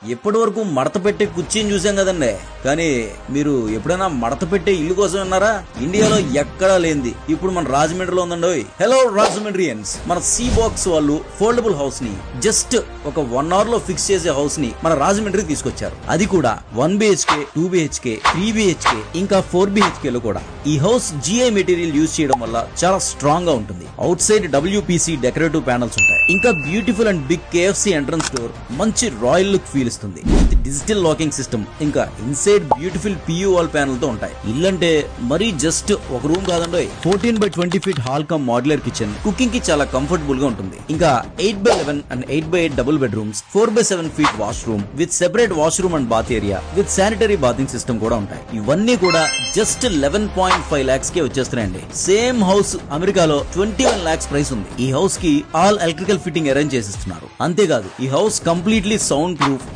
ఎప్పటి వరకు మడత పెట్టే కుర్చీని చూసాం కదండి, కానీ మీరు ఎప్పుడైనా మడత పెట్టే ఇల్లు కోసం ఉన్నారా? ఇండియాలో ఎక్కడా లేనిది ఇప్పుడు మన రాజమండ్రిలో ఉందండి. హలో రాజమండ్రియన్స్, మన సీ బాక్స్ వాళ్ళు ఫోల్డబుల్ హౌస్ ని జస్ట్ ఒక 1 hour లో ఫిక్స్ చేసే హౌస్ ని మన రాజమండ్రి తీసుకొచ్చారు. అది కూడా 1 BHK, 2 BHK, 3 BHK ఇంకా 4 BHK లో కూడా. ఈ హౌస్ GI మెటీరియల్ యూజ్ చేయడం వల్ల చాలా స్ట్రాంగ్ గా ఉంటుంది. Outside WPC decorative panels ఉంటాయి. ఇంకా beautiful and big KFC entrance door మంచి రాయల్ లుక్ ఫీల్ ఇస్తుంది. డిజిటల్ లాకింగ్ సిస్టమ్ ఇంకా inside beautiful PU wall panel తో ఉంటాయి. ఇల్లంటే మరీ జస్ట్ ఒక రూమ్ కాదండి. 14x20 feet hall come modular kitchen, cooking కి చాలా కంఫర్టబుల్ గా ఉంటుంది. ఇంకా 8x11 and 8x8 double bedrooms, 4x7 feet washroom with separate washroom and bath area with sanitary bathing system కూడా ఉంటాయి. ఇవన్నీ కూడా జస్ట్ 11.5 lakhs కే వచ్చేస్తున్నాయండి. సేమ్ హౌస్ అమెరికాలో 21 lakhs ప్రైస్ ఉంది. ఈ హౌస్ కి ఆల్ ఎలక్ట్రికల్ ఫిట్టింగ్ అరేంజ్ చేసిస్తున్నారు. అంతేకాదు ఈ హౌస్ కంప్లీట్లీ సౌండ్ ప్రూఫ్,